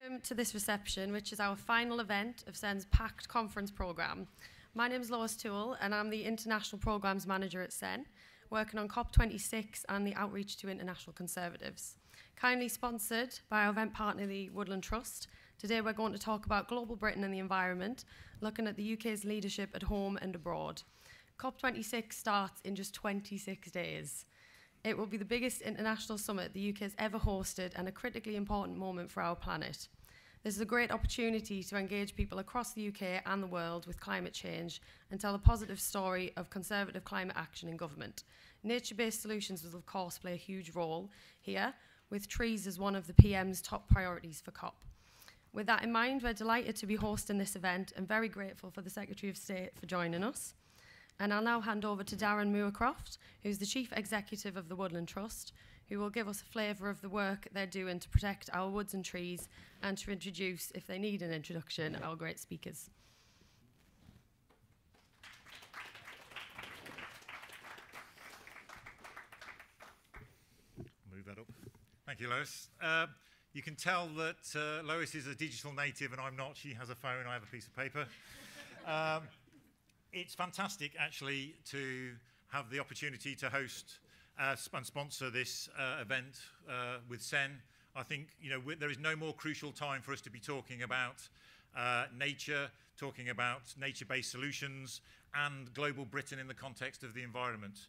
Welcome to this reception, which is our final event of CEN's packed conference programme. My name is Lois, Toole, and I'm the International Programmes Manager at CEN, working on COP26 and the outreach to international conservatives. Kindly sponsored by our event partner, the Woodland Trust, today we're going to talk about global Britain and the environment, looking at the UK's leadership at home and abroad. COP26 starts in just 26 days. It will be the biggest international summit the UK has ever hosted and a critically important moment for our planet. This is a great opportunity to engage people across the UK and the world with climate change and tell a positive story of conservative climate action in government. Nature-based solutions will, of course, play a huge role here, with trees as one of the PM's top priorities for COP. With that in mind, we're delighted to be hosting this event and very grateful for the Secretary of State for joining us. And I'll now hand over to Darren Moorcroft, who's the Chief Executive of the Woodland Trust, who will give us a flavour of the work they're doing to protect our woods and trees and to introduce, if they need an introduction, our great speakers. Move that up. Thank you, Lois. You can tell that Lois is a digital native and I'm not. She has a phone, I have a piece of paper. It's fantastic, actually, to have the opportunity to host and sponsor this event with CEN. I think there is no more crucial time for us to be talking about nature, talking about nature-based solutions, and global Britain in the context of the environment.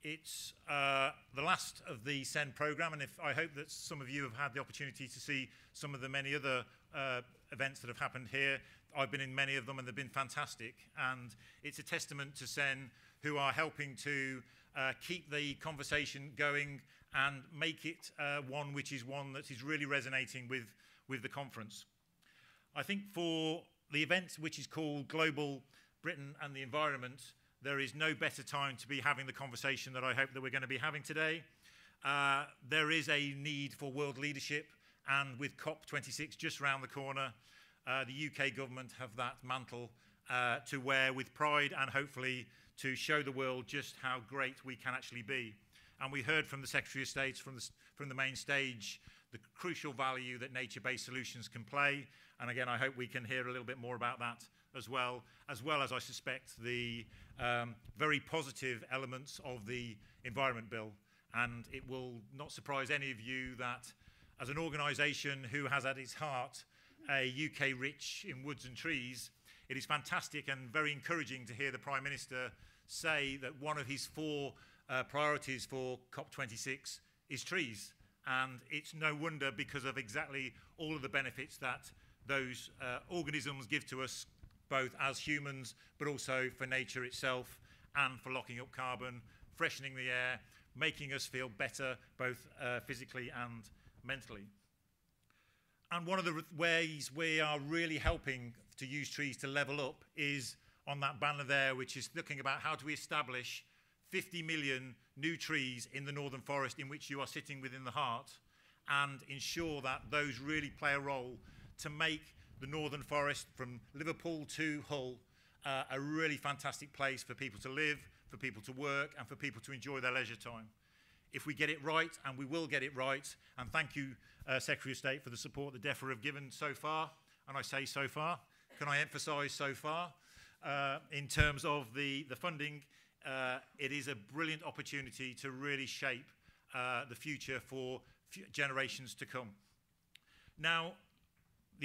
It's the last of the CEN programme, and I hope that some of you have had the opportunity to see some of the many other events that have happened here. I've been in many of them and they've been fantastic, and it's a testament to CEN, who are helping to keep the conversation going and make it one that is really resonating with the conference. I think for the event, which is called Global Britain and the Environment, there is no better time to be having the conversation that I hope that we're going to be having today. There is a need for world leadership, and with COP26 just around the corner, the UK government have that mantle to wear with pride and hopefully to show the world just how great we can actually be. And we heard from the Secretary of State from the main stage the crucial value that nature-based solutions can play. And again, I hope we can hear a little bit more about that as well as I suspect the very positive elements of the Environment Bill. And it will not surprise any of you that as an organisation who has at its heart a UK rich in woods and trees, it is fantastic and very encouraging to hear the Prime Minister say that one of his four priorities for COP26 is trees. And it's no wonder, because of exactly all of the benefits that those organisms give to us, both as humans, but also for nature itself, and for locking up carbon, freshening the air, making us feel better, both physically and mentally. And one of the ways we are really helping to use trees to level up is on that banner there, which is looking about how do we establish 50 million new trees in the Northern Forest, in which you are sitting within the heart, and ensure that those really play a role to make the Northern Forest from Liverpool to Hull a really fantastic place for people to live, for people to work, and for people to enjoy their leisure time. If we get it right, and we will get it right, and thank you, Secretary of State, for the support that DEFRA have given so far, and I say so far, can I emphasise so far, in terms of the funding, it is a brilliant opportunity to really shape the future for generations to come. Now,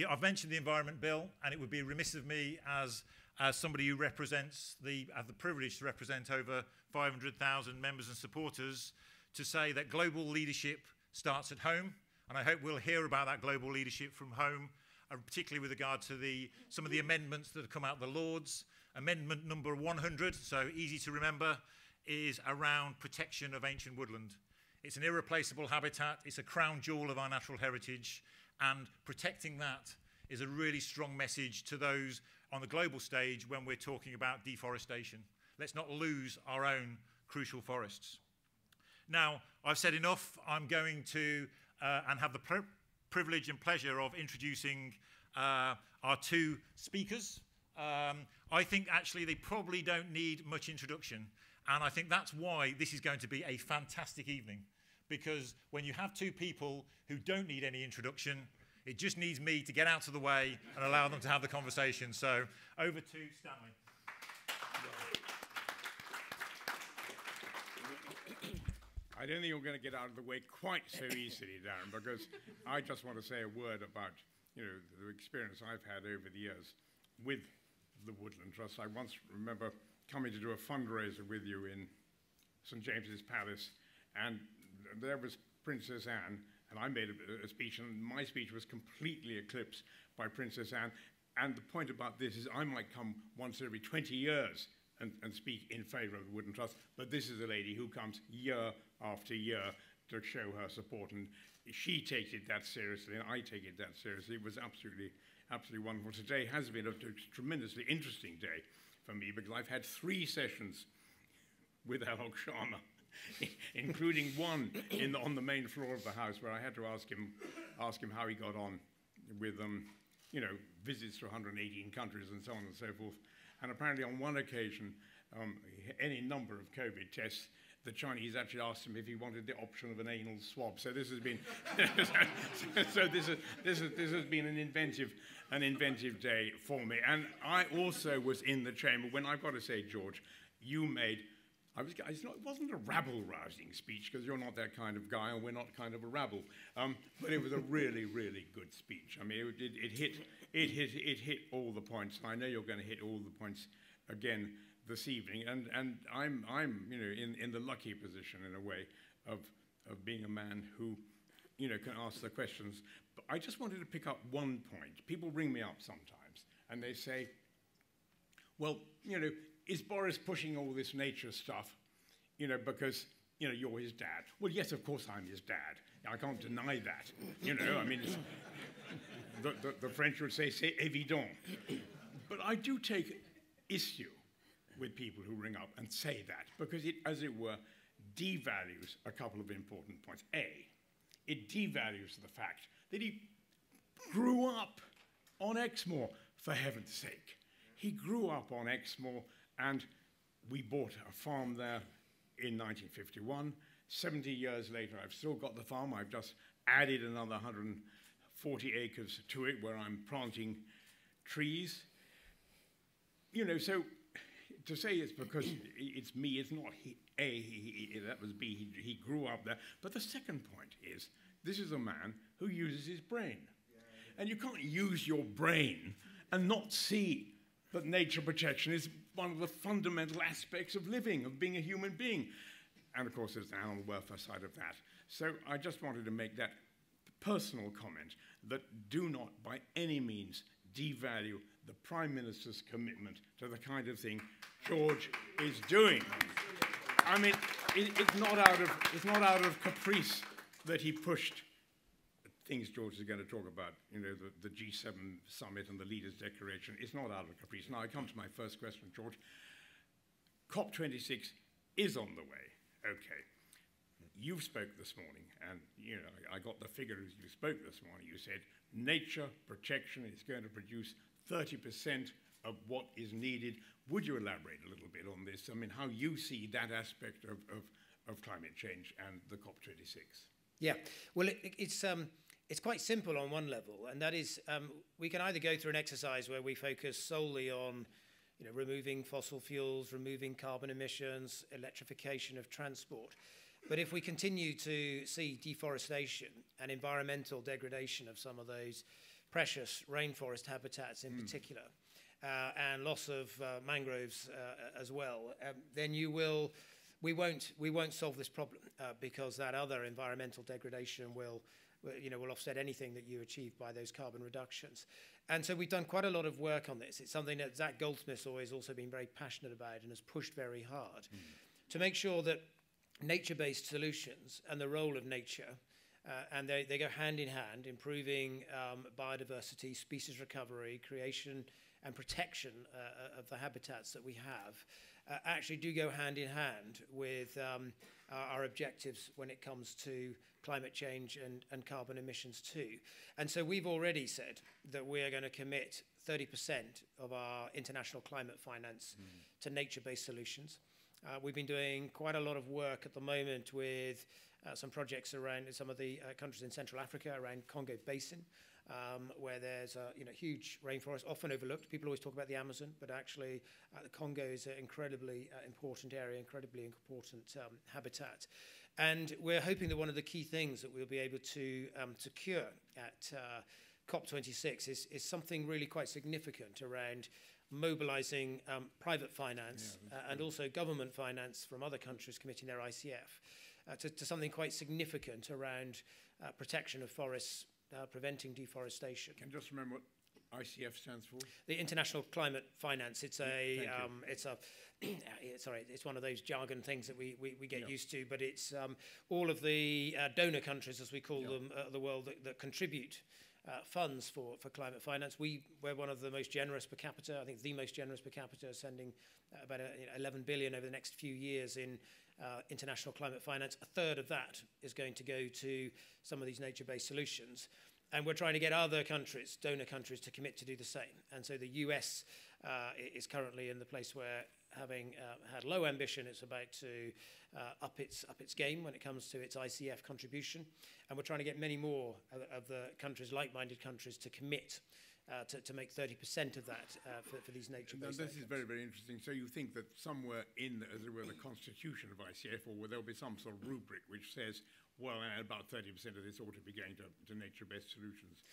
I've mentioned the Environment Bill, and it would be remiss of me as somebody who represents have the privilege to represent over 500,000 members and supporters, to say that global leadership starts at home, and I hope we'll hear about that global leadership from home, particularly with regard to some of the amendments that have come out of the Lords. Amendment number 100, so easy to remember, is around protection of ancient woodland. It's an irreplaceable habitat, it's a crown jewel of our natural heritage, and protecting that is a really strong message to those on the global stage when we're talking about deforestation. Let's not lose our own crucial forests. Now, I've said enough. I'm going to and have the privilege and pleasure of introducing our two speakers. I think actually they probably don't need much introduction, and I think that's why this is going to be a fantastic evening, because when you have two people who don't need any introduction, It just needs me to get out of the way and allow them to have the conversation. So over to Stanley. I don't think you're going to get out of the way quite so easily, Darren, because I just want to say a word about, you know, the experience I've had over the years with the Woodland Trust. I once remember coming to do a fundraiser with you in St. James's Palace, and there was Princess Anne, and I made a speech, and my speech was completely eclipsed by Princess Anne. And the point about this is I might come once every 20 years and speak in favour of the Woodland Trust, but this is a lady who comes year after year to show her support, and she takes it that seriously, and I take it that seriously. It was absolutely wonderful. Today has been a tremendously interesting day for me, because I've had 3 sessions with Alok Sharma, including one on the main floor of the House, where I had to ask him how he got on with you know, visits to 118 countries and so on and so forth. And apparently on one occasion, any number of COVID tests, the Chinese actually asked him if he wanted the option of an anal swab. So this has been, this has been an inventive day for me. And I also was in the chamber when, I've got to say, George, you made, it wasn't a rabble-rousing speech, because you're not that kind of guy, and we're not kind of a rabble. But it was a really, really good speech. I mean, it hit all the points. And I know you're going to hit all the points again this evening. And I'm you know, in the lucky position, in a way, of being a man who, you know, can ask the questions. But I just wanted to pick up one point. People ring me up sometimes, and they say, well, you know, is Boris pushing all this nature stuff, you know, because, you know, you're his dad? Well, yes, of course I'm his dad. I can't deny that. You know, I mean, the French would say, c'est évident. But I do take issue with people who ring up and say that, because it, as it were, devalues a couple of important points. A, it devalues the fact that he grew up on Exmoor, for heaven's sake. He grew up on Exmoor, and we bought a farm there in 1951. 70 years later, I've still got the farm. I've just added another 140 acres to it where I'm planting trees. You know, so to say it's because it's me, it's not he. That was B, he grew up there. But the second point is, this is a man who uses his brain. And you can't use your brain and not see that nature protection is one of the fundamental aspects of living, of being a human being. And of course, there's the animal welfare side of that. So I just wanted to make that personal comment, that do not by any means devalue the Prime Minister's commitment to the kind of thing George is doing. I mean, it's not out of caprice that he pushed things George is going to talk about, you know, the G7 summit and the leaders' declaration. It's not out of caprice. Now I come to my first question, George. COP26 is on the way. Okay. You spoke this morning, and you know, I got the figure as you spoke this morning. You said nature protection is going to produce 30% of what is needed. Would you elaborate a little bit on this? I mean, how you see that aspect of climate change and the COP26? Yeah, well, it's quite simple on one level, and that is we can either go through an exercise where we focus solely on, you know, removing fossil fuels, removing carbon emissions, electrification of transport. But if we continue to see deforestation and environmental degradation of some of those precious rainforest habitats in particular, and loss of mangroves as well, then we won't solve this problem because that other environmental degradation will offset anything that you achieve by those carbon reductions. And so we've done quite a lot of work on this. It's something that Zach Goldsmith's always also been very passionate about and has pushed very hard to make sure that nature-based solutions and the role of nature, and they go hand in hand, improving biodiversity, species recovery, creation and protection of the habitats that we have, actually do go hand in hand with our objectives when it comes to climate change and carbon emissions too. And so we've already said that we are going to commit 30% of our international climate finance to nature-based solutions. We've been doing quite a lot of work at the moment with some projects around some of the countries in Central Africa, around Congo Basin, where there's a huge rainforest, often overlooked. People always talk about the Amazon, but actually the Congo is an incredibly important area, incredibly important habitat. And we're hoping that one of the key things that we'll be able to secure at COP26 is something really quite significant around mobilizing private finance and also government finance from other countries committing their ICF to something quite significant around protection of forests, preventing deforestation. Can you just remember what ICF stands for? The International Climate Finance. It's it's one of those jargon things that we get used to, but it's all of the donor countries, as we call them, the world that contribute funds for climate finance. We're one of the most generous per capita, I think the most generous per capita, sending about 11 billion over the next few years in international climate finance. A third of that is going to go to some of these nature-based solutions. And we're trying to get other countries, donor countries, to commit to do the same. And so the US is currently in the place where, having had low ambition, it's about to up its game when it comes to its ICF contribution. And we're trying to get many more of the countries, like-minded countries, to commit to make 30% of that for these nature-based This is very, very interesting. So you think that somewhere in, as it were, the constitution of ICF, or there'll be some sort of rubric which says, well, about 30% of this ought to be going to nature-based solutions.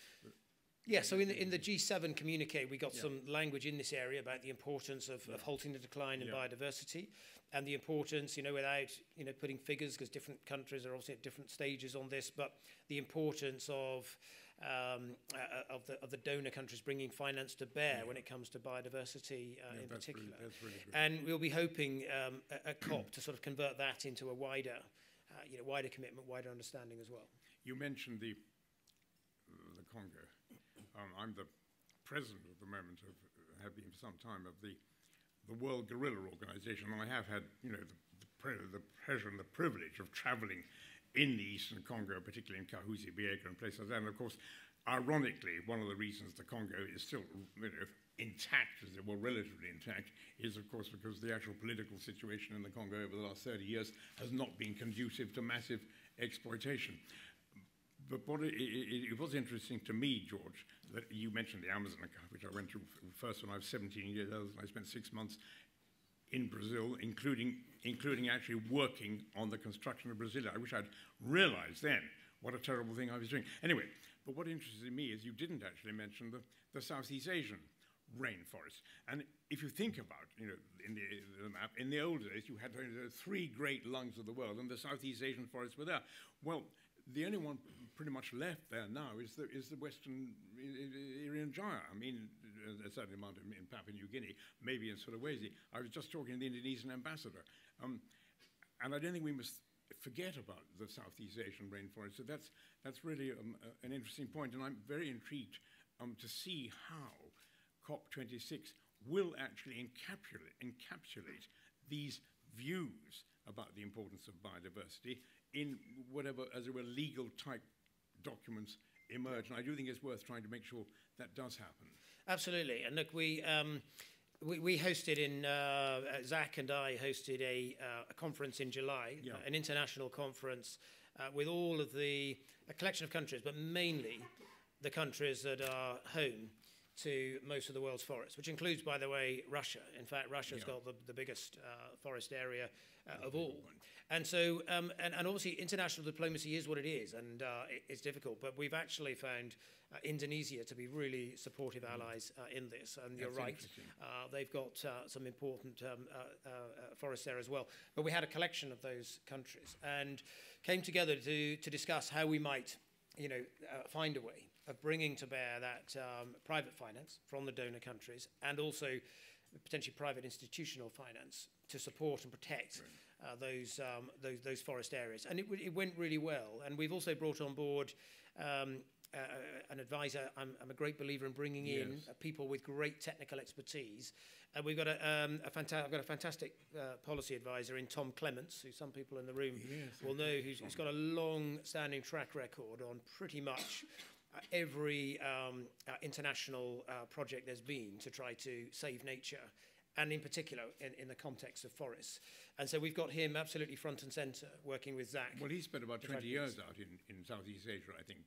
Yeah, so in the G7 communique, we got some language in this area about the importance of halting the decline in biodiversity, and the importance, without putting figures, because different countries are obviously at different stages on this, but the importance of the donor countries bringing finance to bear when it comes to biodiversity in particular. That's really good. And we'll be hoping at COP to sort of convert that into a wider commitment, wider understanding as well. You mentioned the Congo. I'm the president at the moment, have been for some time, of the World Gorilla Organization, and I have had the pleasure and the privilege of traveling in the eastern Congo, particularly in Kahuzi, Biega, and places like that. And of course, ironically, one of the reasons the Congo is still intact, as it were, relatively intact, is of course because the actual political situation in the Congo over the last 30 years has not been conducive to massive exploitation. But what it was interesting to me, George, that you mentioned the Amazon, which I went through first when I was 17 years old, and I spent 6 months in Brazil, including actually working on the construction of Brasilia. I wish I'd realized then what a terrible thing I was doing. Anyway, but what interested me is you didn't actually mention the Southeast Asian rainforest. And if you think about, in the map, in the old days, you had the 3 great lungs of the world, and the Southeast Asian forests were there. Well, the only one pretty much left there now is the Western Irian Jaya. I mean, a certain amount in Papua New Guinea, maybe in Sulawesi. I was just talking to the Indonesian ambassador. And I don't think we must forget about the Southeast Asian rainforest. So that's really an interesting point. And I'm very intrigued to see how COP26 will actually encapsulate these views about the importance of biodiversity in whatever, as it were, legal type documents emerge. And I do think it's worth trying to make sure that does happen. Absolutely. And look, we hosted Zach and I hosted a conference in July, an international conference with all of a collection of countries, but mainly the countries that are home to most of the world's forests, which includes, by the way, Russia. In fact, Russia's got the biggest forest area of all. And so, and obviously international diplomacy is what it is, and it's difficult, but we've actually found Indonesia to be really supportive allies in this, and you're right, they've got some important forests there as well. But we had a collection of those countries and came together to discuss how we might, find a way of bringing to bear that private finance from the donor countries and also potentially private institutional finance to support and protect those forest areas. And it went really well. And we've also brought on board an advisor. I'm a great believer in bringing in people with great technical expertise. And we've got I've got a fantastic policy advisor in Tom Clements, who some people in the room will know, who's got a long-standing track record on pretty much every international project there's been to try to save nature and in particular in the context of forests. And so we've got him absolutely front and centre, working with Zach. Well, he spent about 20 years out in Southeast Asia, I think,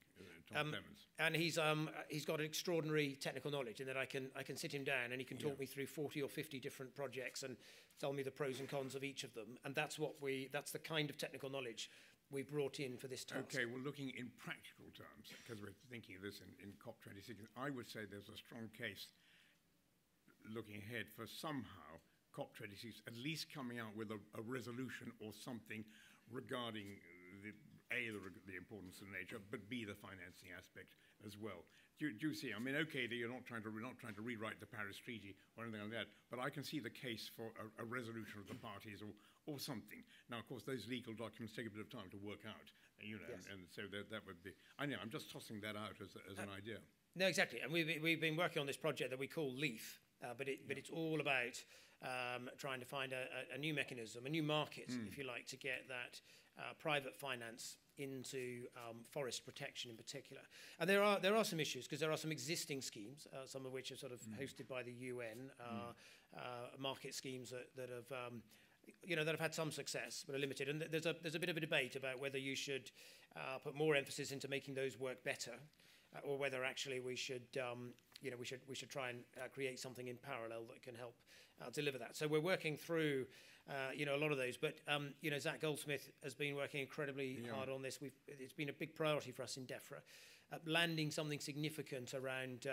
Tom Clements. And he's got extraordinary technical knowledge in that I can sit him down and he can talk me through 40 or 50 different projects and tell me the pros and cons of each of them. And that's the kind of technical knowledge we brought in for this task. Okay, well, looking in practical terms, because we're thinking of this in COP26, I would say there's a strong case looking ahead for somehow COP26 at least coming out with a resolution or something regarding the importance of nature, but B, the financing aspect as well. Do you see? I mean, okay, we're not trying to rewrite the Paris Treaty or anything like that, but I can see the case for a resolution of the parties or something. Now, of course, those legal documents take a bit of time to work out, you know, yes. and so that would be. I know. I'm just tossing that out as an idea. No, exactly. And we've been working on this project that we call LEAF, but it's all about trying to find a new mechanism, a new market, if you like, to get that private finance into forest protection in particular. And there are some issues, because there are some existing schemes, some of which are sort of hosted by the UN, market schemes that have had some success but are limited. And there's a bit of a debate about whether you should put more emphasis into making those work better, or whether actually we should try and create something in parallel that can help deliver that. So we're working through a lot of those, but Zach Goldsmith has been working incredibly hard on this. It's been a big priority for us in DEFRA, landing something significant around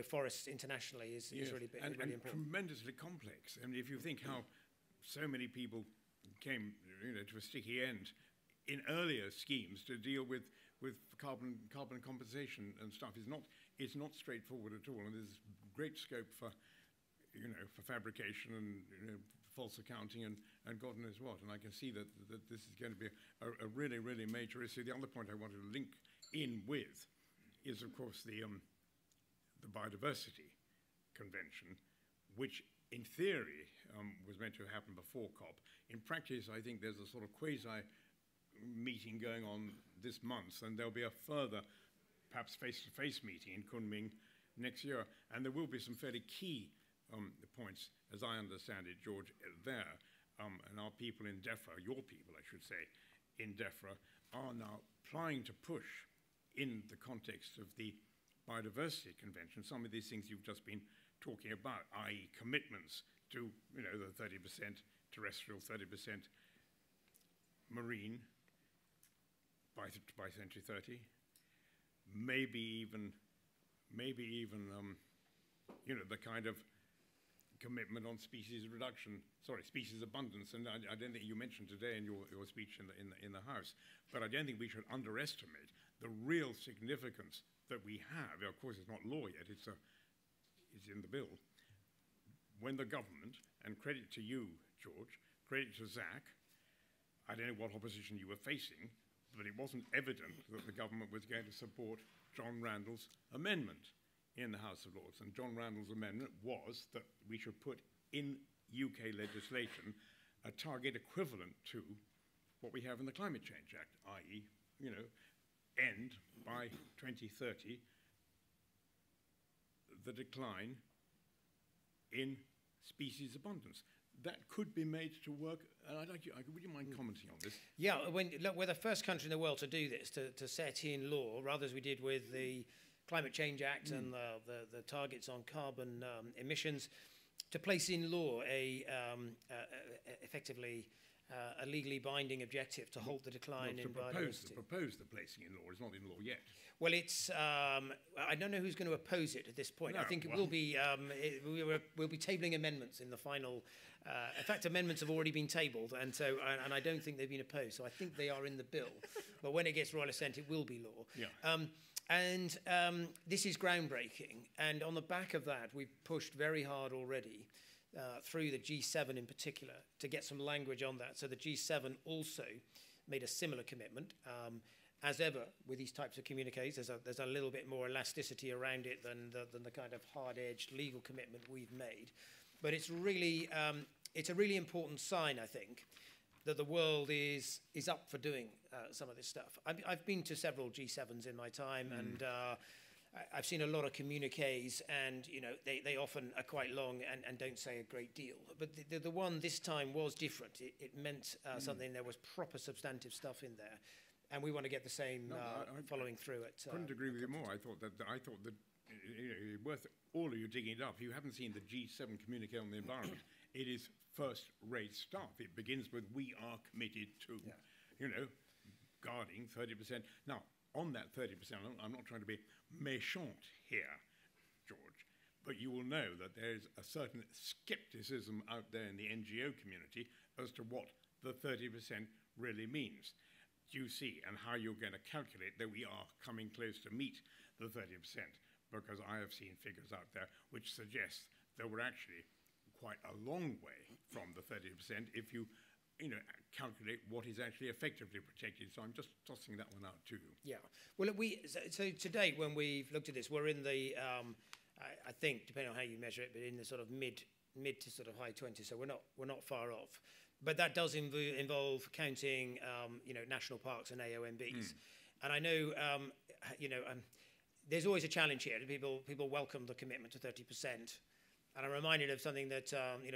forests internationally is really big, really important. Tremendously complex. I mean, if you think how so many people came to a sticky end in earlier schemes to deal with carbon compensation and stuff, it's not straightforward at all, and there's great scope for fabrication and false accounting and God knows what. And I can see that this is going to be a really, really major issue. The other point I wanted to link in with is, of course, the Biodiversity Convention, which in theory was meant to happen before COP. In practice, I think there's a sort of quasi-meeting going on this month, and there'll be a further, perhaps face-to-face meeting in Kunming next year. And there will be some fairly key points, as I understand it, George, there. And our people in DEFRA, your people, I should say, in DEFRA, are now trying to push in the context of the Biodiversity Convention some of these things you've just been talking about, i.e. commitments to, the 30% terrestrial, 30% marine by century 30, maybe even the kind of commitment on species abundance. And I don't think you mentioned today in your speech in the House, but I don't think we should underestimate the real significance that we have. Of course, it's not law yet; it's in the bill. When the government, and credit to you, George, credit to Zach, I don't know what opposition you were facing, but it wasn't evident that the government was going to support John Randall's amendment in the House of Lords. And John Randall's amendment was that we should put in UK legislation a target equivalent to what we have in the Climate Change Act, i.e., end by 2030 the decline in species abundance. That could be made to work, and would you mind commenting on this? Yeah, we're the first country in the world to do this, to set in law, rather as we did with the Climate Change Act and the targets on carbon emissions, to place in law effectively a legally binding objective to halt the decline in biodiversity. To propose the placing in law. It's not in law yet. Well, it's I don't know who's going to oppose it at this point. No, I think it will be we'll be tabling amendments in the final. In fact, amendments have already been tabled, and I don't think they've been opposed. So I think they are in the bill. But when it gets royal assent, it will be law. Yeah. This is groundbreaking. And on the back of that, we've pushed very hard already through the G7 in particular to get some language on that. So the G7 also made a similar commitment. As ever with these types of communiques, there's a little bit more elasticity around it than the kind of hard-edged legal commitment we've made. But it's really it's a really important sign, I think, that the world is up for doing some of this stuff. I've been to several G7s in my time, and I've seen a lot of communiques, and they often are quite long and don't say a great deal. But the one this time was different. It meant something. There was proper substantive stuff in there, and we want to get the same following through it. Couldn't agree with you more. I thought that worth all of you digging it up. You haven't seen the G7 communique on the environment. It is first-rate stuff. It begins with "we are committed to," guarding 30%. Now, on that 30%, I'm not trying to be méchant here, George, but you will know that there's a certain skepticism out there in the NGO community as to what the 30% really means. Do you see, and how you're going to calculate that we are coming close to meet the 30%? Because I have seen figures out there which suggest that we're actually quite a long way from the 30% if you calculate what is actually effectively protected. So I'm just tossing that one out to you. Yeah. Well, so to date, when we've looked at this, we're in the, I think, depending on how you measure it, but in the sort of mid to sort of high 20s. So we're not far off. But that does involve counting, national parks and AONBs. And I know, there's always a challenge here. People welcome the commitment to 30%. And I'm reminded of something that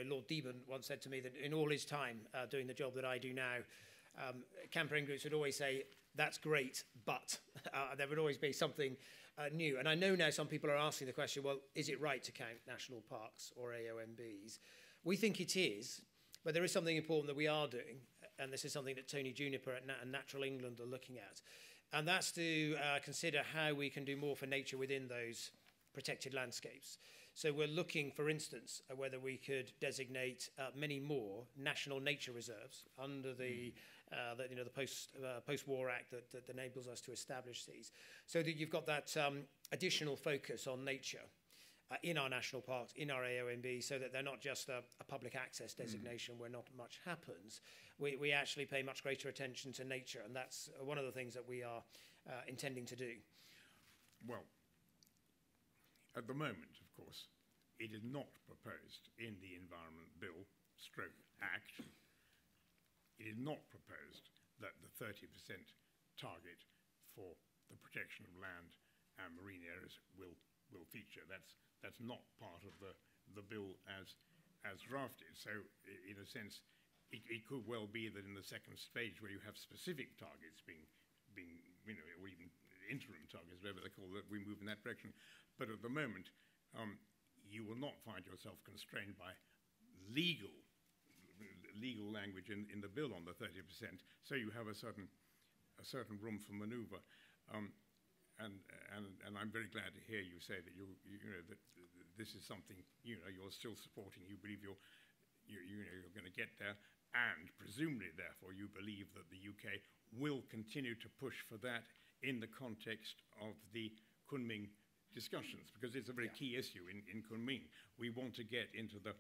Lord Deben once said to me, that in all his time doing the job that I do now, campaign groups would always say, "That's great, but," there would always be something new. And I know now some people are asking the question, well, is it right to count national parks or AONBs? We think it is, but there is something important that we are doing, and this is something that Tony Juniper and Natural England are looking at, and that's to consider how we can do more for nature within those protected landscapes. So we're looking, for instance, at whether we could designate many more national nature reserves under the post-war act that enables us to establish these, so that you've got that additional focus on nature in our national parks, in our AONB, so that they're not just a public access designation where not much happens. We actually pay much greater attention to nature, and that's one of the things that we are intending to do. Well, at the moment, of course, it is not proposed in the Environment Bill /Act. It is not proposed that the 30% target for the protection of land and marine areas will feature. That's not part of the bill as drafted. So, in a sense, it could well be that in the second stage, where you have specific targets being or even interim targets, whatever they call it, we move in that direction. But at the moment, you will not find yourself constrained by legal language in the bill on the 30%. So you have a certain room for manoeuvre. And I'm very glad to hear you say that that this is something you're still supporting. You believe you're going to get there, and presumably, therefore, you believe that the UK will continue to push for that in the context of the Kunming discussions, because it's a very key issue in Kunming. We want to get into the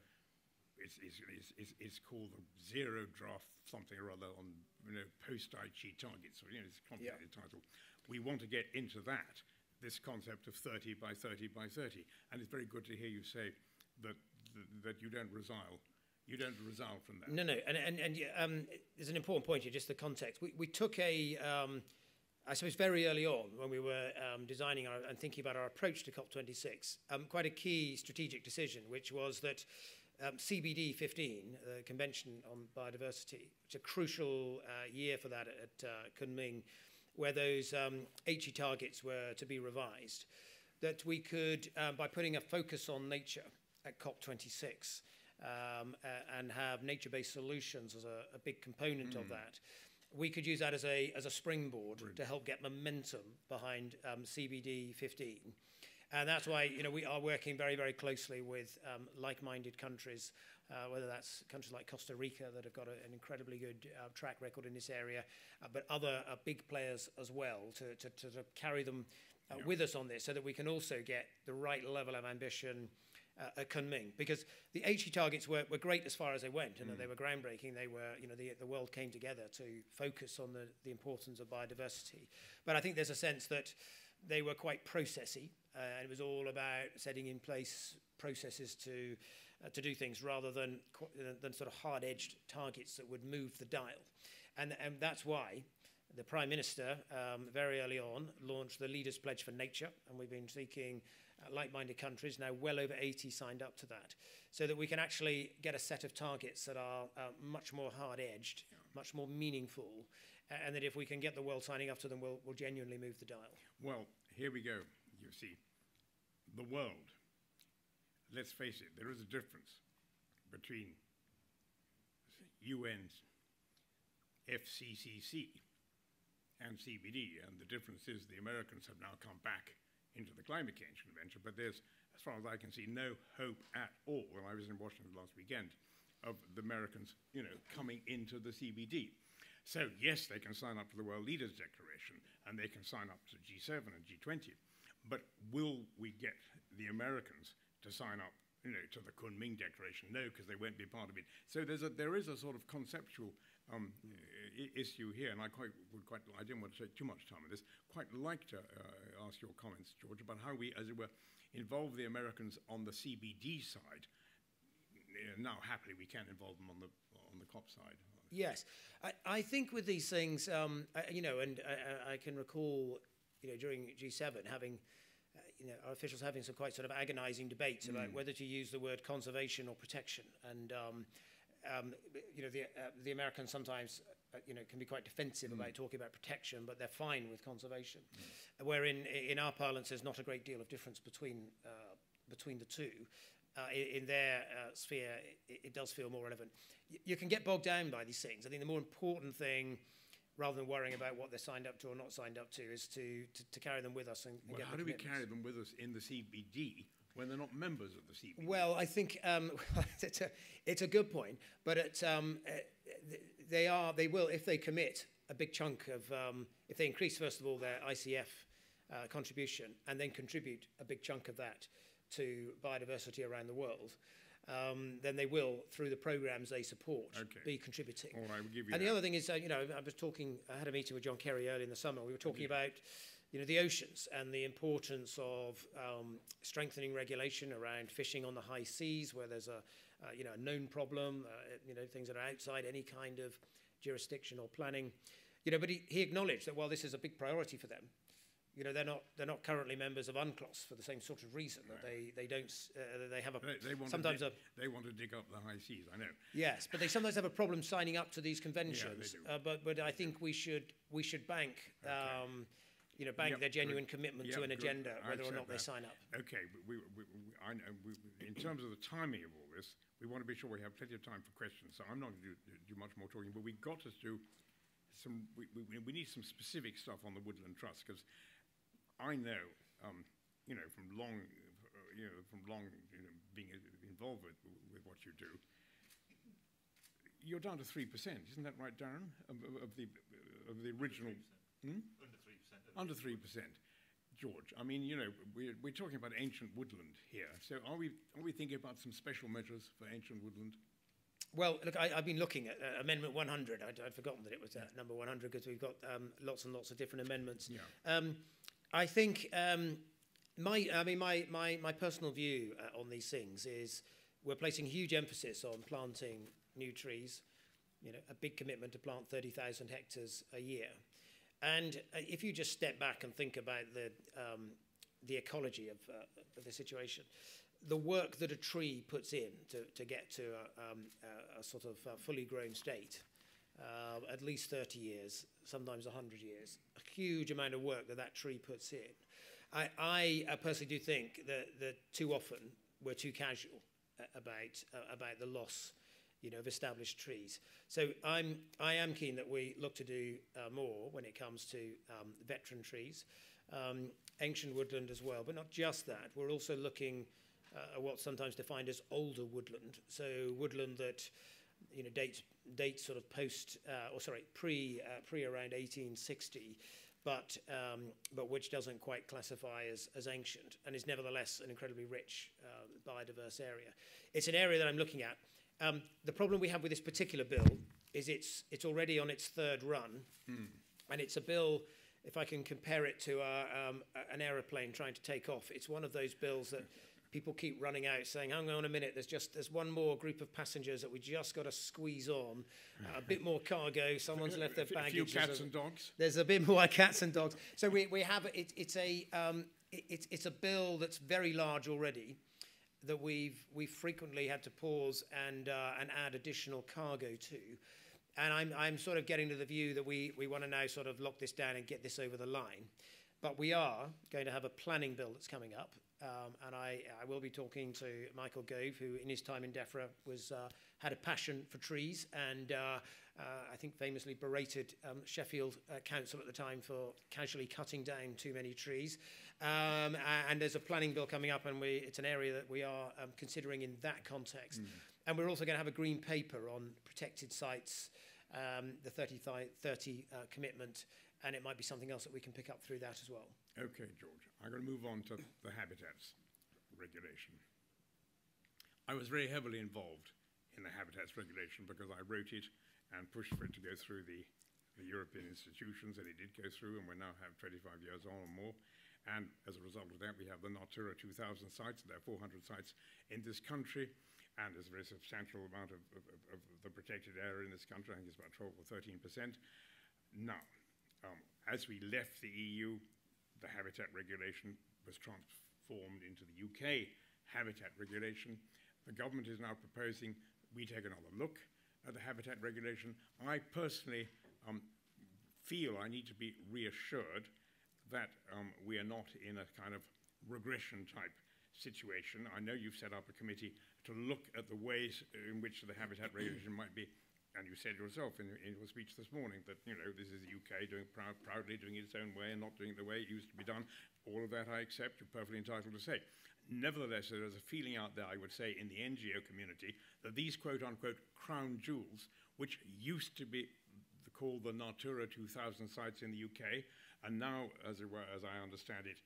it's called the zero draft something or other on post-Aichi targets. So it's a complicated title. We want to get into that, this concept of 30 by 30 by 30, and it's very good to hear you say that you don't resile. You don't resile from that. No, and there's an important point here, just the context. We took I suppose very early on, when we were designing and thinking about our approach to COP26, quite a key strategic decision, which was that CBD15, the Convention on Biodiversity, which is a crucial year for that at Kunming, where those HE targets were to be revised, that we could, by putting a focus on nature at COP26 and have nature-based solutions as a big component of that, we could use that as a springboard to help get momentum behind CBD15. And that's why we are working very, very closely with like-minded countries, whether that's countries like Costa Rica that have got an incredibly good track record in this area, but other big players as well, to carry them with us on this, so that we can also get the right level of ambition at Kunming, because the HE targets were great as far as they went, and they were groundbreaking. They were, the world came together to focus on the importance of biodiversity. But I think there's a sense that they were quite processy, and it was all about setting in place processes to do things rather than sort of hard-edged targets that would move the dial. And that's why the Prime Minister, very early on, launched the Leaders' Pledge for Nature, and we've been seeking like-minded countries, now well over 80 signed up to that, so that we can actually get a set of targets that are much more hard-edged, much more meaningful, and that if we can get the world signing up to them, we'll genuinely move the dial. Well, here we go, you see. The world, let's face it, there is a difference between UN's FCCC and CBD, and the difference is the Americans have now come back into the Climate Change Convention, but there's, as far as I can see, no hope at all, when I was in Washington last weekend, of the Americans, coming into the CBD. So yes, they can sign up to the World Leaders Declaration, and they can sign up to G7 and G20, but will we get the Americans to sign up, to the Kunming Declaration? No, because they won't be part of it. So there is a sort of conceptual issue here, and I didn't want to take too much time on this, quite like to ask your comments, George, about how we, as it were, involve the Americans on the CBD side. Now, happily, we can involve them on the COP side. Yes, I think with these things, and I can recall, during G7 having, our officials having some quite sort of agonizing debates about whether to use the word conservation or protection, and the Americans sometimes, can be quite defensive about talking about protection, but they're fine with conservation. Wherein, in our parlance, there's not a great deal of difference between the two. In their sphere, it does feel more relevant. You can get bogged down by these things. I think the more important thing, rather than worrying about what they're signed up to or not signed up to, is to carry them with us and get how do we carry them with us in the CBD when they're not members of the CBD? Well, I think it's a good point, but they will, if they commit a big chunk of, if they increase, first of all, their ICF contribution, and then contribute a big chunk of that to biodiversity around the world, then they will, through the programs they support, be contributing. All right, we'll give you and the other thing is, I had a meeting with John Kerry early in the summer. We were talking about, the oceans and the importance of strengthening regulation around fishing on the high seas, where there's a known problem, things that are outside any kind of jurisdiction or planning. But he acknowledged that while this is a big priority for them, they're not currently members of UNCLOS for the same sort of reason, that they don't they have a they want to dig up the high seas. I know. Yes, but they sometimes have a problem signing up to these conventions. Yeah, they do. But I think we should bank their genuine commitment to an agenda, whether or not they sign up. Okay, in terms of the timing of all this, we want to be sure we have plenty of time for questions. So I'm not going to do much more talking, but we've got to do some. We need some specific stuff on the Woodland Trust, because I know, from long being involved with what you do, you're down to 3%, isn't that right, Darren? Of the original. Under 3%. George, I mean, we're talking about ancient woodland here. So are we thinking about some special measures for ancient woodland? Well, look, I've been looking at Amendment 100. I'd forgotten that it was number 100, because we've got lots and lots of different amendments. Yeah. I think my personal view on these things is we're placing huge emphasis on planting new trees. A big commitment to plant 30,000 hectares a year. And if you just step back and think about the ecology of the situation, the work that a tree puts in to get to a sort of fully grown state, at least 30 years, sometimes 100 years, a huge amount of work that tree puts in. I personally do think that too often we're too casual about the loss of established trees. So I am keen that we look to do more when it comes to veteran trees, ancient woodland as well, but not just that. We're also looking at what's sometimes defined as older woodland. So woodland that dates sort of pre around 1860, but which doesn't quite classify as ancient, and is nevertheless an incredibly rich biodiverse area. It's an area that I'm looking at. The problem we have with this particular bill is it's already on its third run, and it's a bill, if I can compare it to an aeroplane trying to take off, it's one of those bills that people keep running out saying, hang on a minute, there's one more group of passengers that we just got to squeeze on, a bit more cargo, someone's left their baggage. A few cats and dogs. There's a bit more cats and dogs. So we have, it's a bill that's very large already, that we've frequently had to pause and add additional cargo to. And I'm sort of getting to the view that we want to now sort of lock this down and get this over the line. But we are going to have a planning bill that's coming up. And I will be talking to Michael Gove, who in his time in DEFRA had a passion for trees and I think famously berated Sheffield Council at the time for casually cutting down too many trees. And there's a planning bill coming up, and it's an area that we are considering in that context. And we're also going to have a green paper on protected sites, the 30 commitment, and it might be something else that we can pick up through that as well. Okay, George. I'm going to move on to the habitats regulation. I was very heavily involved in the habitats regulation because I wrote it and pushed for it to go through the European institutions, and it did go through, and we now have 25 years on or more. And as a result of that, we have the Natura 2000 sites. There are 400 sites in this country, and there's a very substantial amount of the protected area in this country. I think it's about 12 or 13%. Now, as we left the EU, the habitat regulation was transformed into the UK habitat regulation. The government is now proposing we take another look at the habitat regulation. I personally feel I need to be reassured that we are not in a kind of regression type situation. I know you've set up a committee to look at the ways in which the habitat regulation might be. And you said yourself in your speech this morning that, you know, this is the UK proudly doing it its own way and not doing it the way it used to be done. All of that I accept. You're perfectly entitled to say. Nevertheless, there is a feeling out there, I would say, in the NGO community that these quote-unquote crown jewels, which used to be called the Natura 2000 sites in the UK, and now, as it were, as I understand it,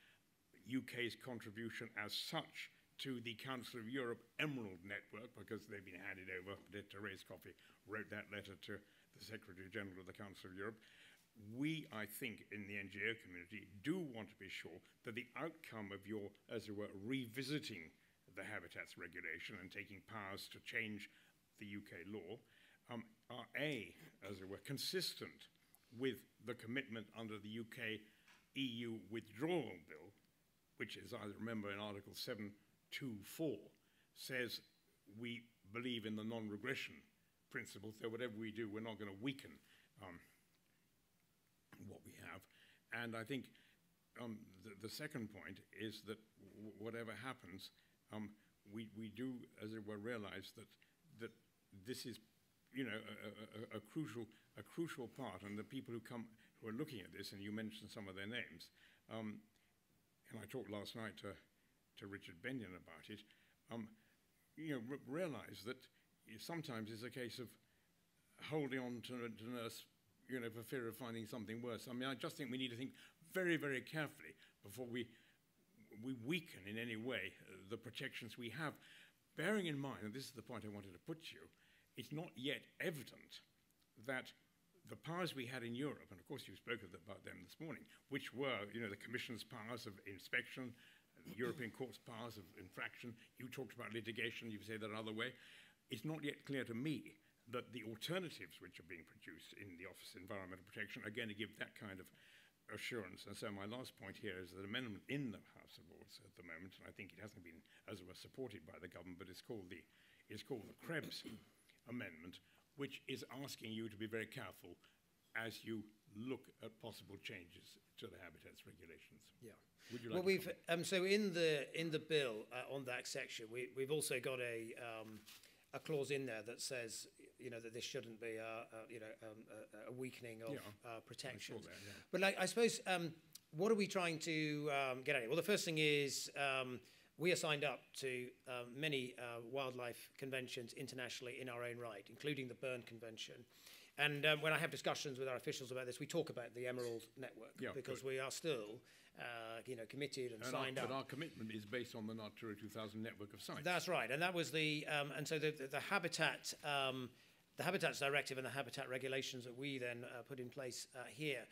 UK's contribution as such to the Council of Europe Emerald Network, because they've been handed over. Therese Coffey wrote that letter to the Secretary General of the Council of Europe. We, I think, in the NGO community, do want to be sure that the outcome of your, as it were, revisiting the habitats regulation and taking powers to change the UK law are as it were, consistent with the commitment under the UK EU withdrawal bill, which is, I remember in Article 724, says we believe in the non-regression principle, so whatever we do, we're not going to weaken what we have. And I think the second point is that whatever happens, we do, as it were, realize that this is, you know, a crucial part, and the people who are looking at this, and you mentioned some of their names, and I talked last night to Richard Benyon about it, you know, realize that sometimes it's a case of holding on to nurse, you know, for fear of finding something worse. I mean, I just think we need to think very, very carefully before we weaken in any way the protections we have, bearing in mind, and this is the point I wanted to put to you, it's not yet evident that the powers we had in Europe, and of course you spoke about them this morning, which were, you know, the Commission's powers of inspection, the European Court's powers of infraction. You talked about litigation, you say that another way. It's not yet clear to me that the alternatives which are being produced in the Office of Environmental Protection are going to give that kind of assurance. And so my last point here is that amendment in the House of Lords at the moment, and I think it hasn't been, as it were, supported by the government, but it's called the Krebs Amendment, which is asking you to be very careful as you look at possible changes to the habitats regulations. Yeah. Would you like we've so in the bill on that section, we've also got a clause in there that says, you know, that this shouldn't be a weakening of protections. I saw that, yeah. But like, I suppose, what are we trying to get at it? Well, the first thing is we are signed up to many wildlife conventions internationally in our own right, including the Berne Convention. And when I have discussions with our officials about this, we talk about the Emerald Network, because we are still, you know, committed and signed up. But our commitment is based on the Natura 2000 network of sites. That's right, and that was the and so the Habitats Directive and the habitat regulations that we then put in place here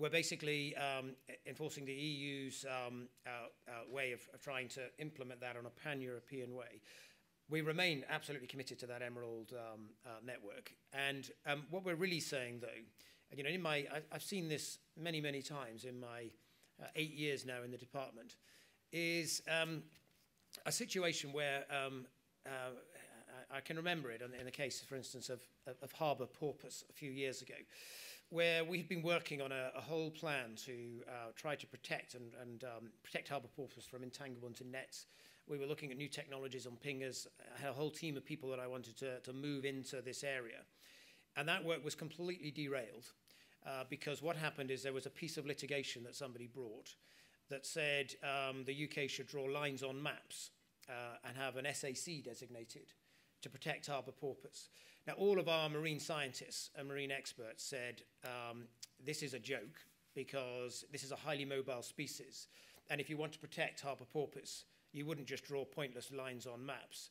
we're basically enforcing the EU's way of trying to implement that on a pan-European way. We remain absolutely committed to that Emerald network. And what we're really saying, though, and, you know, I've seen this many, many times in my 8 years now in the department, is a situation where I can remember it in the case, for instance, of harbour porpoise a few years ago, where we had been working on a whole plan to try to protect and protect harbour porpoise from entanglement in nets. We were looking at new technologies on pingers. I had a whole team of people that I wanted to move into this area. And that work was completely derailed because what happened is there was a piece of litigation that somebody brought that said the UK should draw lines on maps and have an SAC designated to protect harbour porpoise. Now, all of our marine scientists and marine experts said this is a joke because this is a highly mobile species. And if you want to protect harbour porpoise, you wouldn't just draw pointless lines on maps.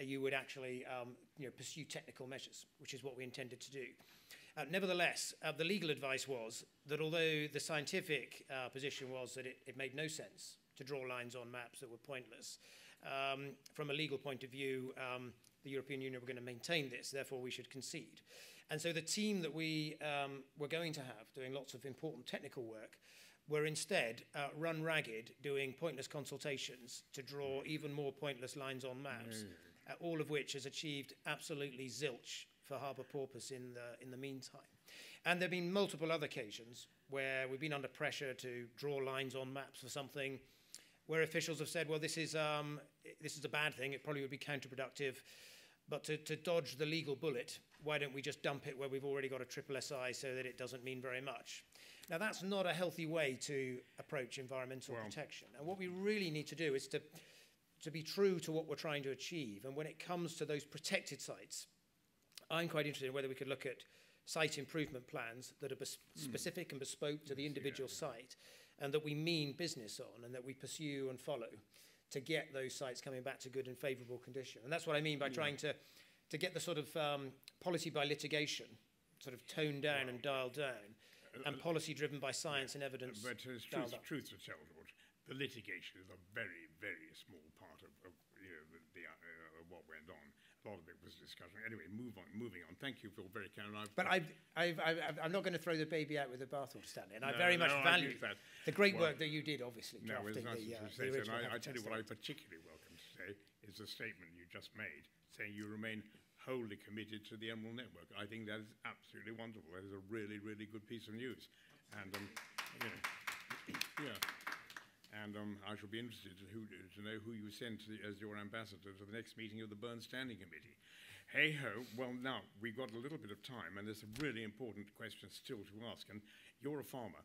You would actually pursue technical measures, which is what we intended to do. Nevertheless, the legal advice was that although the scientific position was that it made no sense to draw lines on maps that were pointless, from a legal point of view, the European Union were going to maintain this, therefore we should concede. And so the team that we were going to have, doing lots of important technical work, were instead run ragged doing pointless consultations to draw even more pointless lines on maps, all of which has achieved absolutely zilch for harbour porpoise in the meantime. And there have been multiple other occasions where we've been under pressure to draw lines on maps for something where officials have said, well, this is a bad thing, it probably would be counterproductive, but to dodge the legal bullet, why don't we just dump it where we've already got a triple SI so that it doesn't mean very much? Now, that's not a healthy way to approach environmental protection. And what we really need to do is to be true to what we're trying to achieve. And when it comes to those protected sites, I'm quite interested in whether we could look at site improvement plans that are specific and bespoke to the individual site, and that we mean business on, and that we pursue and follow to get those sites coming back to good and favourable condition. And that's what I mean by trying to get the sort of policy by litigation sort of toned down and dialed down, and policy driven by science and evidence. But truth to tell, George, the litigation is a very, very small part of what went on. A lot of it was discussion. Anyway, moving on. Thank you, Phil, very kind. But I'm not going to throw the baby out with the bathwater, Stanley, and I very much value the great work that you did, obviously, drafting the original. I tell you what I particularly welcome today is the statement you just made, saying you remain wholly committed to the Emerald Network. I think that is absolutely wonderful. That is a really, really good piece of news. And, And I shall be interested to know who you send as your ambassador to the next meeting of the Burn Standing Committee. Hey-ho, well, now, we've got a little bit of time, and there's a really important question still to ask. And you're a farmer,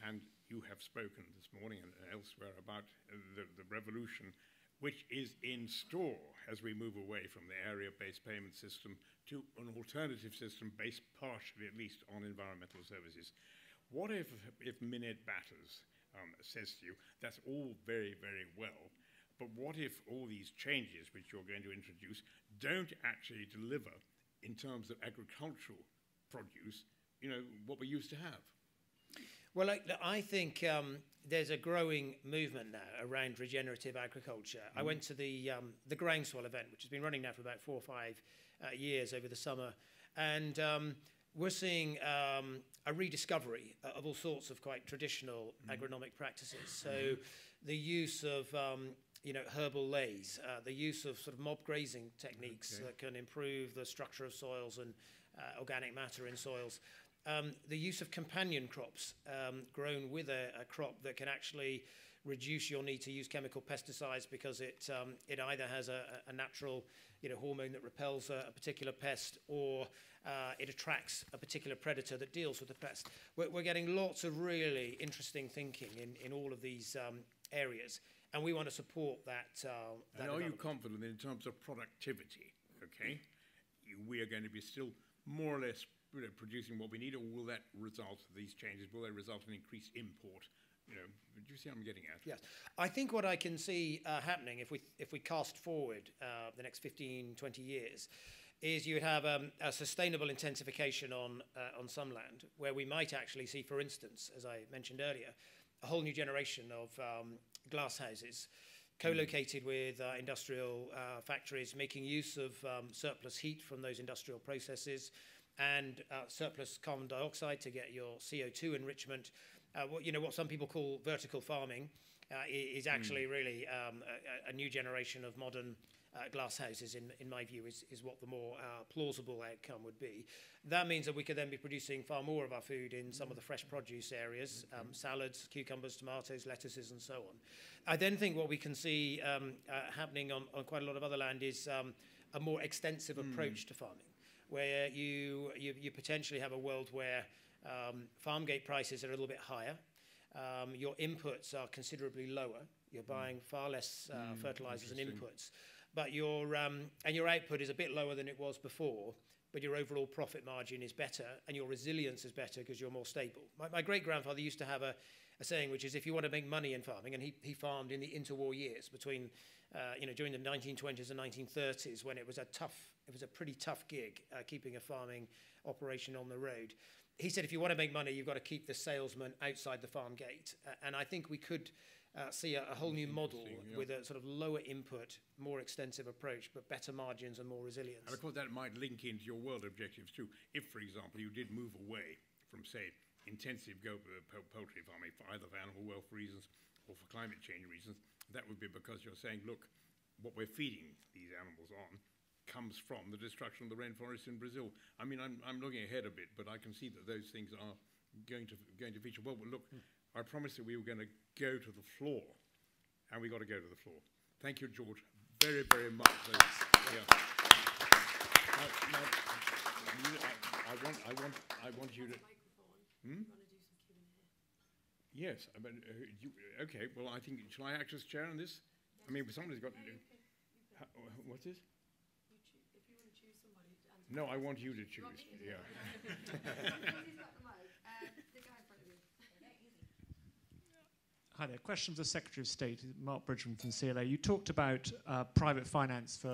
and you have spoken this morning and elsewhere about the revolution which is in store as we move away from the area-based payment system to an alternative system based partially, at least, on environmental services. What if Minette Batters says to you, that's all very, very well, but what if all these changes which you're going to introduce don't actually deliver in terms of agricultural produce, what we used to have? Well, I think there's a growing movement now around regenerative agriculture. I went to the groundswell event, which has been running now for about 4 or 5 years over the summer, and we're seeing a rediscovery of all sorts of quite traditional agronomic practices. So the use of herbal lays, the use of sort of mob grazing techniques that can improve the structure of soils and organic matter in soils. The use of companion crops grown with a crop that can actually reduce your need to use chemical pesticides because it either has a natural hormone that repels a particular pest, or it attracts a particular predator that deals with the pest. We're getting lots of really interesting thinking in all of these areas, and we want to support that. And are you confident in terms of productivity? Okay, we are going to be still more or less producing what we need, or will that result, these changes, will they result in increased import? Do you see what I'm getting at? Yes. I think what I can see happening if we cast forward the next 15, 20 years is you would have a sustainable intensification on some land, where we might actually see, for instance, as I mentioned earlier, a whole new generation of glass houses co-located with industrial factories, making use of surplus heat from those industrial processes and surplus carbon dioxide to get your CO2 enrichment. What some people call vertical farming is actually really a new generation of modern glass houses, in my view, is what the more plausible outcome would be. That means that we could then be producing far more of our food in some of the fresh produce areas, salads, cucumbers, tomatoes, lettuces, and so on. I then think what we can see happening on quite a lot of other land is a more extensive approach to farming, where you potentially have a world where farm gate prices are a little bit higher, your inputs are considerably lower, you're buying far less fertilizers and inputs, but your output is a bit lower than it was before, but your overall profit margin is better and your resilience is better because you're more stable. My great-grandfather used to have a saying, which is, if you want to make money in farming, and he farmed in the interwar years between, during the 1920s and 1930s, when it was a pretty tough gig keeping a farming operation on the road. He said, if you want to make money, you've got to keep the salesman outside the farm gate. And I think we could see a whole new model with a sort of lower input, more extensive approach, but better margins and more resilience. And of course, that might link into your world objectives too. If, for example, you did move away from, say, intensive poultry farming, for either for animal welfare reasons or for climate change reasons, that would be because you're saying, look, what we're feeding these animals on comes from the destruction of the rainforest in Brazil. I mean, I'm looking ahead a bit, but I can see that those things are going to feature. Well, look, I promised that we were going to go to the floor, and we got to go to the floor. Thank you, George, very, very much. I want you to. Yes, but okay. Well, I think, shall I act as chair on this? I mean, somebody's got to do. What's this? No, I want you to choose. Yeah. Hi there. Question for the Secretary of State, Mark Bridgman from CLA. You talked about private finance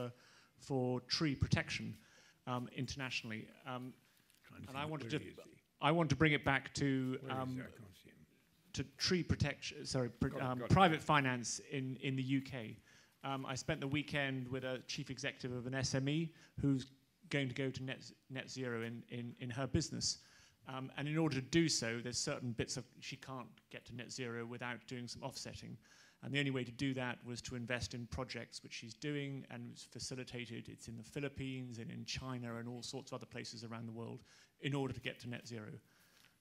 for tree protection internationally, and I want to bring it back to tree protection. Sorry, private finance in the UK. I spent the weekend with a chief executive of an SME who's going to go to net zero in her business. And in order to do so, there's certain bits of, she can't get to net zero without doing some offsetting. And the only way to do that was to invest in projects which she's doing, and it's facilitated. It's in the Philippines and in China and all sorts of other places around the world in order to get to net zero.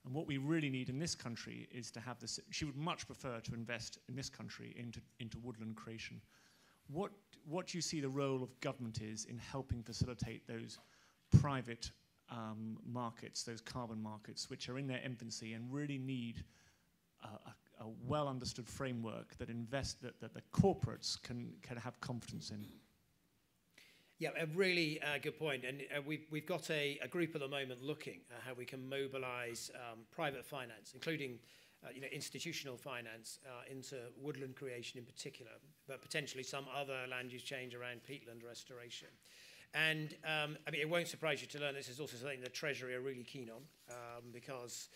And what we really need in this country is to have this. She would much prefer to invest in this country into woodland creation. What do you see the role of government is in helping facilitate those private markets, those carbon markets, which are in their infancy and really need a well-understood framework that the corporates can have confidence in? Yeah, a really good point. And we've got a group at the moment looking at how we can mobilize private finance, including institutional finance into woodland creation in particular, but potentially some other land use change around peatland restoration. And I mean, it won't surprise you to learn this is also something the Treasury are really keen on, because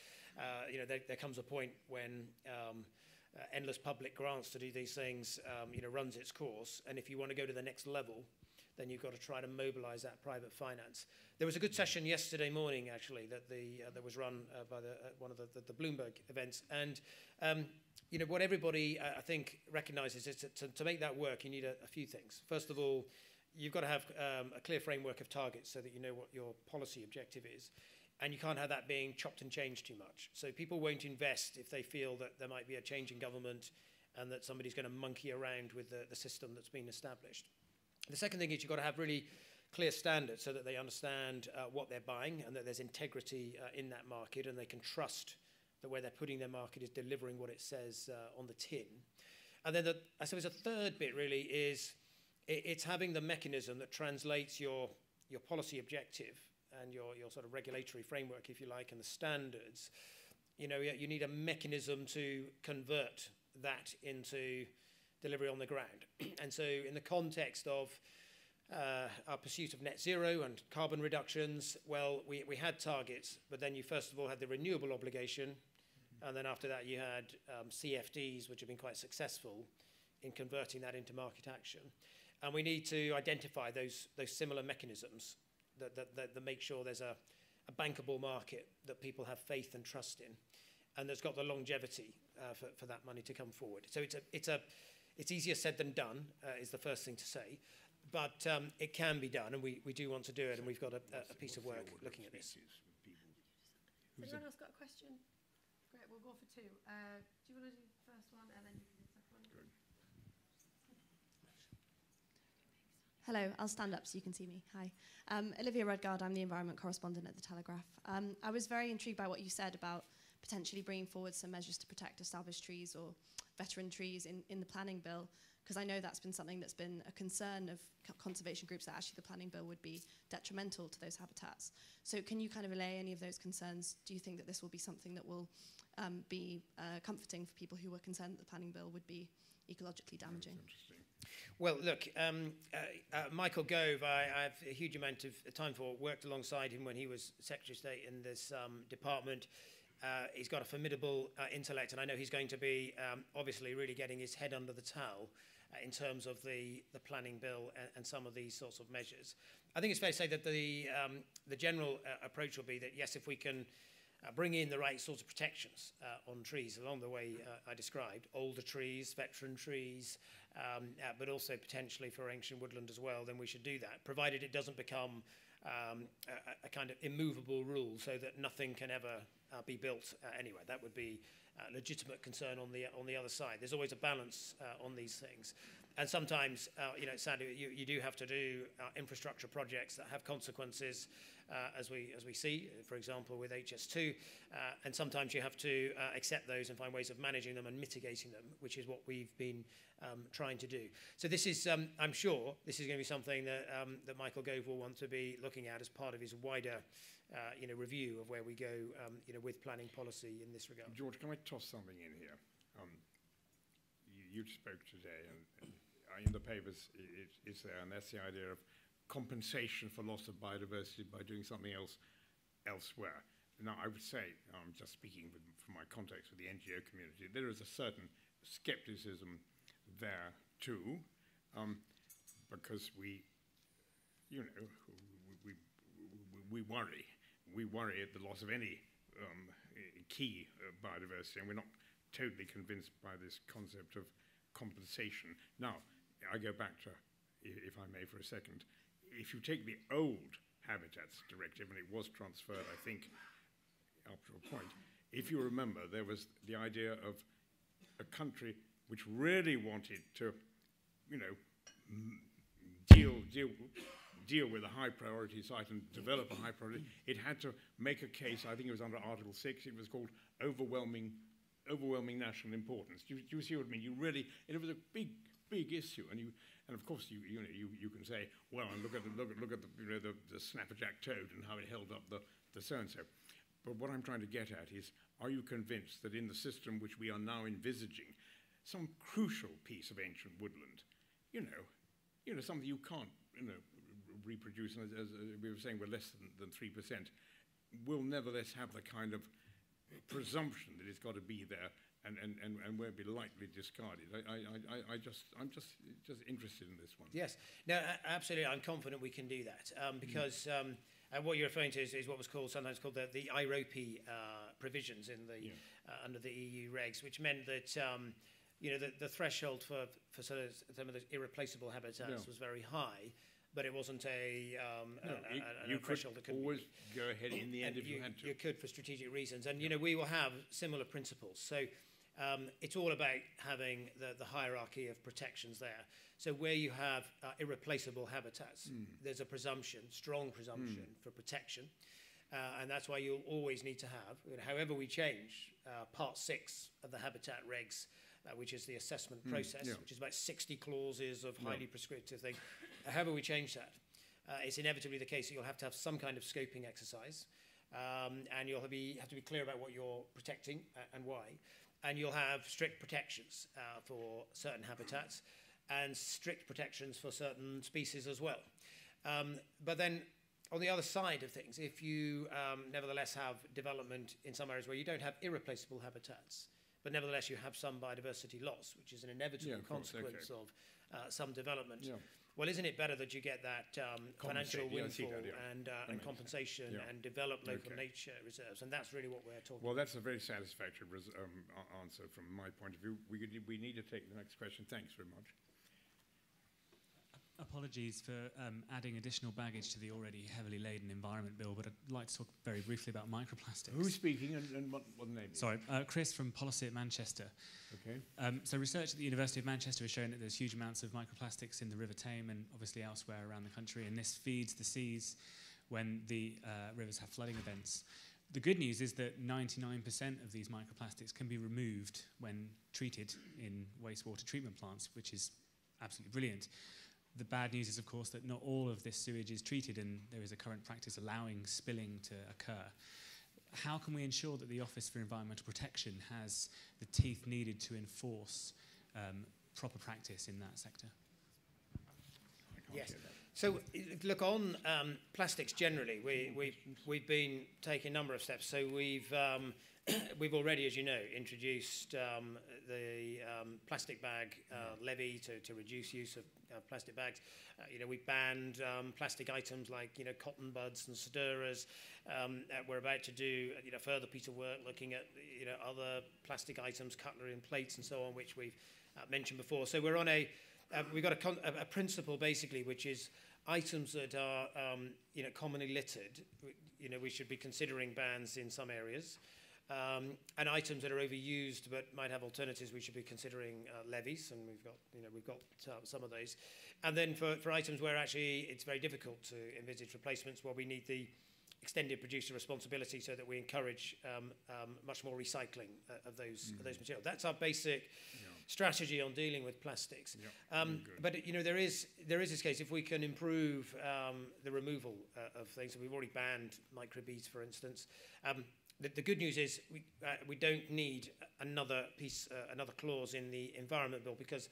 there comes a point when endless public grants to do these things runs its course, and if you want to go to the next level, then you've got to try to mobilize that private finance. There was a good session yesterday morning, actually, that was run by one of the Bloomberg events, and what everybody I think recognizes is to make that work, you need a few things. First of all, you've got to have a clear framework of targets so that you know what your policy objective is. And you can't have that being chopped and changed too much. So people won't invest if they feel that there might be a change in government and that somebody's going to monkey around with the system that's been established. The second thing is you've got to have really clear standards so that they understand what they're buying and that there's integrity in that market, and they can trust that where they're putting their market is delivering what it says on the tin. And then I suppose a third bit really is it's having the mechanism that translates your policy objective and your sort of regulatory framework, if you like, and the standards. You need a mechanism to convert that into delivery on the ground. And so in the context of our pursuit of net zero and carbon reductions, well, we had targets, but then you first of all had the renewable obligation, and then after that you had CFDs, which have been quite successful in converting that into market action. And we need to identify those similar mechanisms that make sure there's a bankable market that people have faith and trust in, and that's got the longevity for that money to come forward. So it's easier said than done, is the first thing to say. But it can be done, and we do want to do it, and we've got a piece of work looking at this. Has anyone else got a question? Great, we'll go for two. Do you want to do the first one, and then you can do the second one? Good. Hello, I'll stand up so you can see me. Hi. Olivia Rudgard, I'm the environment correspondent at The Telegraph. I was very intrigued by what you said about potentially bringing forward some measures to protect established trees or veteran trees in the planning bill, because I know that's been something that's been a concern of conservation groups, that actually the planning bill would be detrimental to those habitats. So can you kind of allay any of those concerns? Do you think that this will be something that will be comforting for people who were concerned that the planning bill would be ecologically damaging? Well, look, Michael Gove, I have a huge amount of time for, worked alongside him when he was Secretary of State in this department. He's got a formidable intellect, and I know he's going to be obviously really getting his head under the towel in terms of the planning bill and some of these sorts of measures. I think it's fair to say that the general approach will be that, yes, if we can bring in the right sorts of protections on trees along the way I described, older trees, veteran trees, but also potentially for ancient woodland as well, then we should do that, provided it doesn't become a kind of immovable rule so that nothing can ever be built anywhere. That would be a legitimate concern on the other side. There's always a balance on these things. And sometimes, sadly, you do have to do infrastructure projects that have consequences, as we see, for example, with HS2. And sometimes you have to accept those and find ways of managing them and mitigating them, which is what we've been trying to do. So this is, I'm sure, this is going to be something that Michael Gove will want to be looking at as part of his wider review of where we go with planning policy in this regard. George, can I toss something in here? You spoke today, and in the papers it's there, and that's the idea of compensation for loss of biodiversity by doing something else elsewhere. Now, I would say, just speaking from my context with the NGO community, there is a certain skepticism there too, because we worry. We worry at the loss of any key biodiversity, and we're not totally convinced by this concept of compensation. Now, I go back to, if I may for a second, if you take the old Habitats Directive, and it was transferred, I think, up to a point, if you remember, there was the idea of a country which really wanted to, deal with a high priority site and develop a high priority, it had to make a case. I think it was under Article 6, it was called overwhelming national importance. Do you see what I mean? It was a big issue, and of course you can say, well, and look at the snapperjack toad and how it held up the so-and-so. But what I'm trying to get at is, are you convinced that in the system which we are now envisaging, some crucial piece of ancient woodland, something you can't reproduce, and as we were saying, we're less than 3%, will nevertheless have the kind of presumption that it's got to be there and won't be lightly discarded. I'm just interested in this one. Yes, no, absolutely. I'm confident we can do that because what you're referring to is what was sometimes called the IROP provisions in the under the EU regs, which meant that the threshold for sort of some of the irreplaceable habitats was very high. But it wasn't a threshold that could always go ahead in the end if you had to. You could for strategic reasons, and we will have similar principles. So it's all about having the hierarchy of protections there. So where you have irreplaceable habitats, there's a presumption, strong presumption for protection, and that's why you'll always need to have, however we change Part 6 of the Habitat Regs, which is the assessment process, which is about 60 clauses of highly prescriptive things. However we change that, it's inevitably the case that you'll have to have some kind of scoping exercise, and you'll have to be clear about what you're protecting and why. And you'll have strict protections for certain habitats and strict protections for certain species as well. But then on the other side of things, if you nevertheless have development in some areas where you don't have irreplaceable habitats, but nevertheless you have some biodiversity loss, which is an inevitable consequence of some development. Yeah. Well, isn't it better that you get that financial windfall and compensation and develop local nature reserves? And that's really what we're talking about. Well, that's a very satisfactory answer from my point of view. We need to take the next question. Thanks very much. Apologies for adding additional baggage to the already heavily laden Environment Bill, but I'd like to talk very briefly about microplastics. Who's speaking and what the name is? Sorry, Chris from Policy at Manchester. Okay. So research at the University of Manchester has shown that there's huge amounts of microplastics in the River Tame and obviously elsewhere around the country, and this feeds the seas when the rivers have flooding events. The good news is that 99% of these microplastics can be removed when treated in wastewater treatment plants, which is absolutely brilliant. The bad news is, of course, that not all of this sewage is treated, and there is a current practice allowing spilling to occur. How can we ensure that the Office for Environmental Protection has the teeth needed to enforce proper practice in that sector? Yes. So, look, on plastics generally, we've been taking a number of steps. So we've already, as you know, introduced the plastic bag levy to reduce use of plastic bags. We've banned plastic items like, cotton buds and stirrers. We're about to do, further piece of work looking at, other plastic items, cutlery and plates and so on, which we've mentioned before. So we're on we've got a principle basically, which is items that are, commonly littered. We should be considering bans in some areas. And items that are overused but might have alternatives, we should be considering levies, and we've got some of those. And then for items where actually it's very difficult to envisage replacements, well, we need the extended producer responsibility so that we encourage much more recycling of those materials. That's our basic strategy on dealing with plastics. But there is this case, if we can improve the removal of things. So we've already banned microbeads, for instance. The good news is we don't need another clause in the Environment Bill, because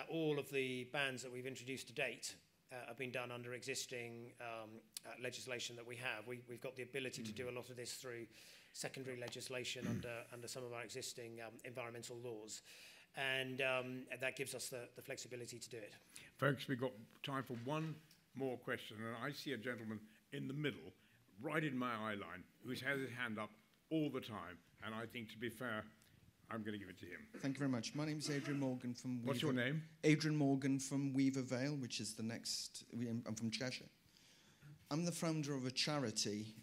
all of the bans that we've introduced to date have been done under existing legislation that we have. We've got the ability to do a lot of this through secondary legislation under some of our existing environmental laws. And that gives us the flexibility to do it. Folks, we've got time for one more question. And I see a gentleman in the middle, right in my eye line, who's had his hand up all the time. And I think, to be fair, I'm going to give it to him. Thank you very much. My name is Adrian Morgan from Weaver. What's your name? Adrian Morgan from Weaver Vale, which is the next... I'm from Cheshire. I'm the founder of a charity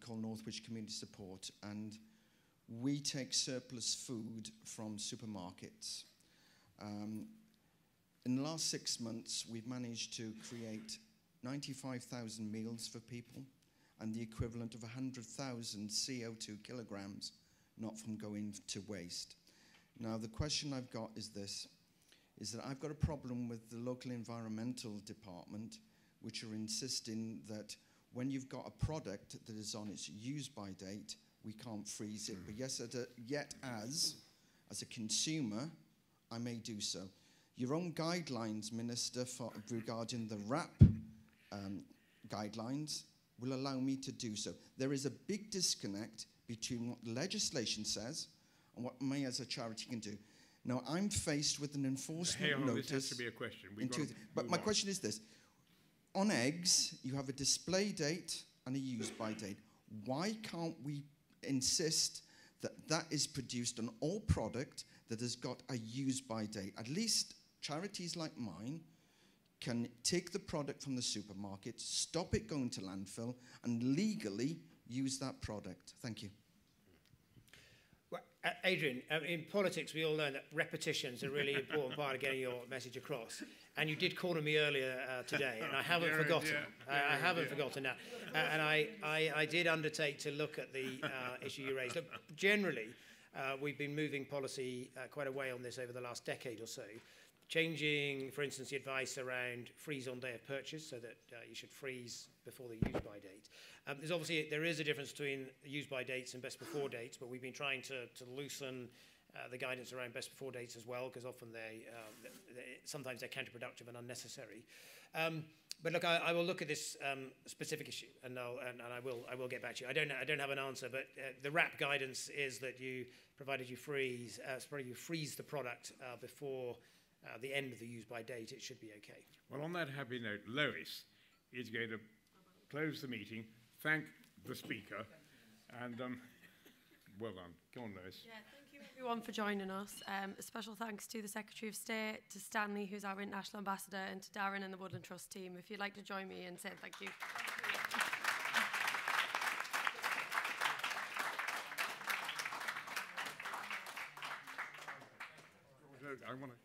called Northwich Community Support, and we take surplus food from supermarkets. In the last 6 months, we've managed to create 95,000 meals for people and the equivalent of 100,000 CO2 kilograms not from going to waste. Now, the question I've got is this, is that I've got a problem with the local environmental department, which are insisting that when you've got a product that is on its use-by date, we can't freeze it. But yes, yet as a consumer, I may do so. Your own guidelines, Minister, regarding the RAP guidelines will allow me to do so. There is a big disconnect between what the legislation says and what me as a charity can do. Now, I'm faced with an enforcement notice. This has to be a question. But my question is this. On eggs, you have a display date and a use-by date. Why can't we insist that that is produced on all product that has got a use-by date? At least charities like mine can take the product from the supermarket, stop it going to landfill, and legally use that product. Thank you. Well, Adrian, in politics, we all know that repetition's a really important part of getting your message across. And you did corner me earlier today, and I haven't forgotten. I haven't forgotten that. And I did undertake to look at the issue you raised. Look, generally, we've been moving policy quite a way on this over the last decade or so, changing, for instance, the advice around freeze on day of purchase, so that you should freeze before the use-by date. There is a difference between use-by dates and best-before dates, but we've been trying to loosen the guidance around best before dates as well, because often sometimes they're counterproductive and unnecessary. But look, I will look at this specific issue, and I will get back to you. I don't have an answer, but the wrap guidance is that provided you freeze the product before the end of the use by date, it should be okay. Well, on that happy note, Lois is going to close the meeting, thank the speaker, and well done. Go on, Lois. Yeah, thank you everyone for joining us. A special thanks to the Secretary of State, to Stanley, who's our International Ambassador, and to Darren and the Woodland Trust team. If you'd like to join me in saying thank you. I want to